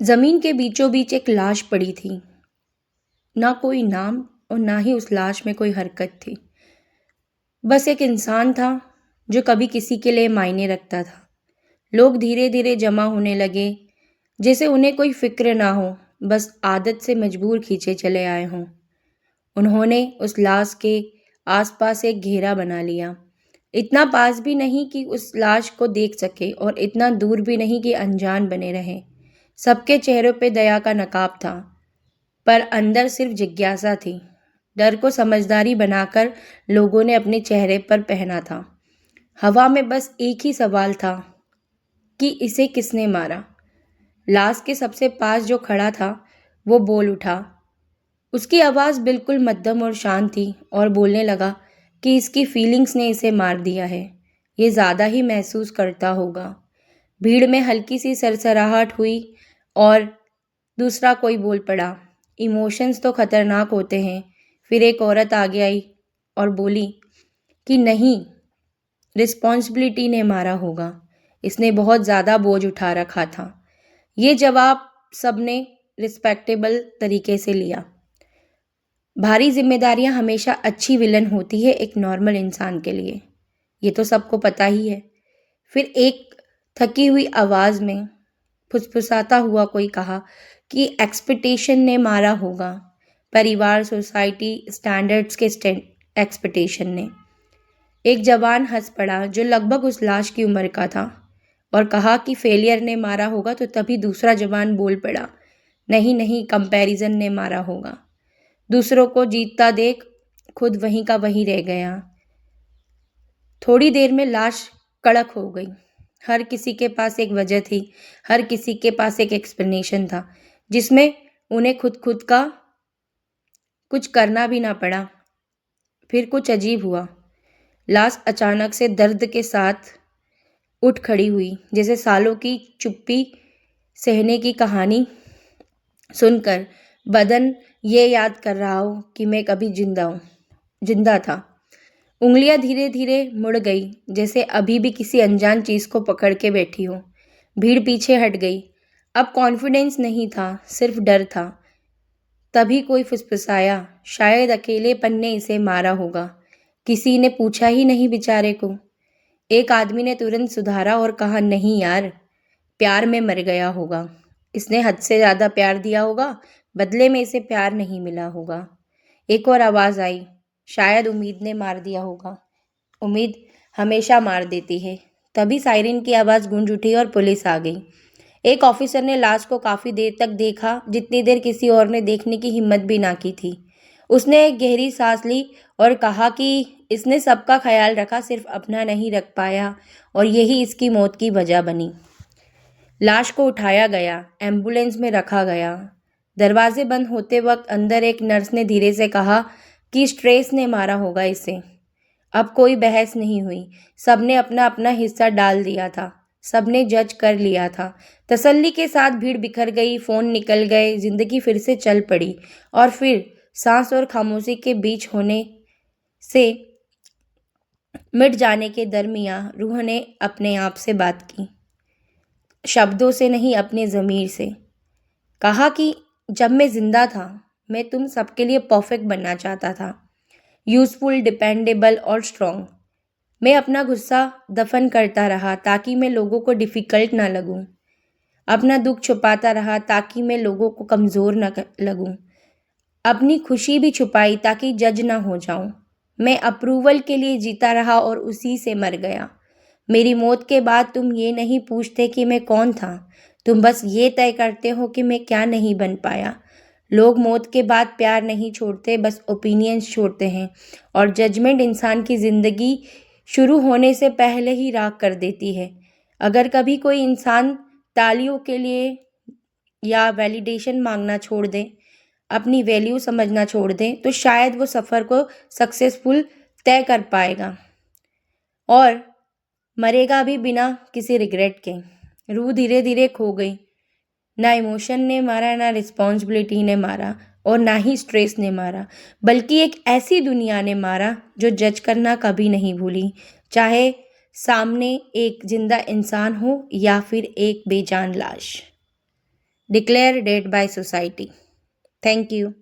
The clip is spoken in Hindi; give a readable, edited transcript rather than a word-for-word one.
जमीन के बीचों बीच एक लाश पड़ी थी। ना कोई नाम और ना ही उस लाश में कोई हरकत थी। बस एक इंसान था जो कभी किसी के लिए मायने रखता था। लोग धीरे धीरे जमा होने लगे, जैसे उन्हें कोई फिक्र ना हो, बस आदत से मजबूर खींचे चले आए हों। उन्होंने उस लाश के आसपास एक घेरा बना लिया। इतना पास भी नहीं कि उस लाश को देख सके और इतना दूर भी नहीं कि अनजान बने रहे। सबके चेहरों पे दया का नकाब था, पर अंदर सिर्फ जिज्ञासा थी। डर को समझदारी बनाकर लोगों ने अपने चेहरे पर पहना था। हवा में बस एक ही सवाल था कि इसे किसने मारा। लाश के सबसे पास जो खड़ा था वो बोल उठा। उसकी आवाज़ बिल्कुल मध्यम और शांत थी और बोलने लगा कि इसकी फीलिंग्स ने इसे मार दिया है। ये ज़्यादा ही महसूस करता होगा। भीड़ में हल्की सी सरसराहट हुई और दूसरा कोई बोल पड़ा, इमोशंस तो खतरनाक होते हैं। फिर एक औरत आगे आई और बोली कि नहीं, रिस्पॉन्सिबिलिटी ने मारा होगा। इसने बहुत ज़्यादा बोझ उठा रखा था। ये जवाब सबने रिस्पेक्टेबल तरीके से लिया। भारी जिम्मेदारियां हमेशा अच्छी विलन होती है एक नॉर्मल इंसान के लिए, ये तो सबको पता ही है। फिर एक थकी हुई आवाज़ में फुसफुसाता हुआ कोई कहा कि एक्सपेक्टेशन ने मारा होगा। परिवार, सोसाइटी, स्टैंडर्ड्स के एक्सपेक्टेशन ने। एक जवान हंस पड़ा जो लगभग उस लाश की उम्र का था और कहा कि फेलियर ने मारा होगा। तो तभी दूसरा जवान बोल पड़ा, नहीं नहीं, कंपैरिजन ने मारा होगा। दूसरों को जीतता देख खुद वहीं का वहीं रह गया। थोड़ी देर में लाश कड़क हो गई। हर किसी के पास एक वजह थी, हर किसी के पास एक एक्सप्लेनेशन था, जिसमें उन्हें खुद खुद का कुछ करना भी ना पड़ा। फिर कुछ अजीब हुआ। लाश अचानक से दर्द के साथ उठ खड़ी हुई, जैसे सालों की चुप्पी सहने की कहानी सुनकर बदन ये याद कर रहा हो कि मैं कभी जिंदा था। उंगलियां धीरे धीरे मुड़ गई, जैसे अभी भी किसी अनजान चीज को पकड़ के बैठी हो। भीड़ पीछे हट गई। अब कॉन्फिडेंस नहीं था, सिर्फ डर था। तभी कोई फुसफुसाया, शायद अकेलेपन ने इसे मारा होगा। किसी ने पूछा ही नहीं बेचारे को। एक आदमी ने तुरंत सुधारा और कहा, नहीं यार, प्यार में मर गया होगा। इसने हद से ज़्यादा प्यार दिया होगा, बदले में इसे प्यार नहीं मिला होगा। एक और आवाज़ आई, शायद उम्मीद ने मार दिया होगा। उम्मीद हमेशा मार देती है। तभी सायरन की आवाज़ गूंज उठी और पुलिस आ गई। एक ऑफिसर ने लाश को काफ़ी देर तक देखा, जितनी देर किसी और ने देखने की हिम्मत भी ना की थी। उसने एक गहरी सांस ली और कहा कि इसने सबका ख्याल रखा, सिर्फ अपना नहीं रख पाया, और यही इसकी मौत की वजह बनी। लाश को उठाया गया, एम्बुलेंस में रखा गया। दरवाजे बंद होते वक्त अंदर एक नर्स ने धीरे से कहा कि स्ट्रेस ने मारा होगा इसे। अब कोई बहस नहीं हुई। सबने अपना अपना हिस्सा डाल दिया था, सबने जज कर लिया था। तसल्ली के साथ भीड़ बिखर गई, फोन निकल गए, जिंदगी फिर से चल पड़ी। और फिर सांस और खामोशी के बीच होने से मिट जाने के दरमियां रूह ने अपने आप से बात की, शब्दों से नहीं, अपने ज़मीर से। कहा कि जब मैं जिंदा था, मैं तुम सबके लिए परफेक्ट बनना चाहता था, यूज़फुल, डिपेंडेबल और स्ट्रॉन्ग। मैं अपना गुस्सा दफन करता रहा ताकि मैं लोगों को डिफ़िकल्ट ना लगूं। अपना दुख छुपाता रहा ताकि मैं लोगों को कमज़ोर ना लगूं। अपनी खुशी भी छुपाई ताकि जज ना हो जाऊं। मैं अप्रूवल के लिए जीता रहा और उसी से मर गया। मेरी मौत के बाद तुम ये नहीं पूछते कि मैं कौन था, तुम बस ये तय करते हो कि मैं क्या नहीं बन पाया। लोग मौत के बाद प्यार नहीं छोड़ते, बस ओपिनियंस छोड़ते हैं, और जजमेंट इंसान की ज़िंदगी शुरू होने से पहले ही राख कर देती है। अगर कभी कोई इंसान तालियों के लिए या वैलिडेशन मांगना छोड़ दे, अपनी वैल्यू समझना छोड़ दे, तो शायद वो सफ़र को सक्सेसफुल तय कर पाएगा और मरेगा भी बिना किसी रिग्रेट के। रूह धीरे धीरे खो गई। ना इमोशन ने मारा, ना रिस्पॉन्सिबिलिटी ने मारा, और ना ही स्ट्रेस ने मारा, बल्कि एक ऐसी दुनिया ने मारा जो जज करना कभी नहीं भूली, चाहे सामने एक जिंदा इंसान हो या फिर एक बेजान लाश। declare dead by society. Thank you.